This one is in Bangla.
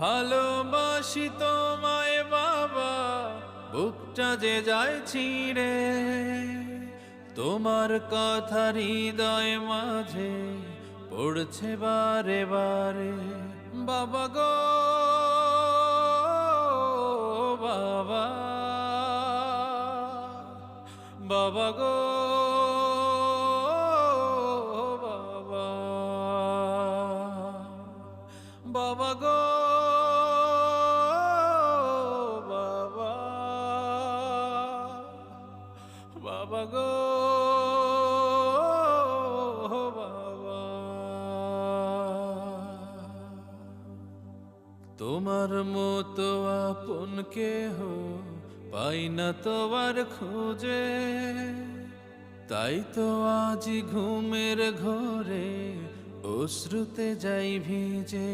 ভালোবাসি তোমায় বাবা, বুকটা যে যায় ছিঁড়ে। তোমার কথা হৃদয় মাঝে পড়ছে বারে বারে। বাবা গো বাবা, বাবা গো বাবা, বাবা গো বাবা, বাবা গো বাবা। তোমার মতো আপন কেহ পাই না তোমার খোঁজে, তাই তো আজ ঘুমের ঘোরে অশ্রুতে যাই ভিজে।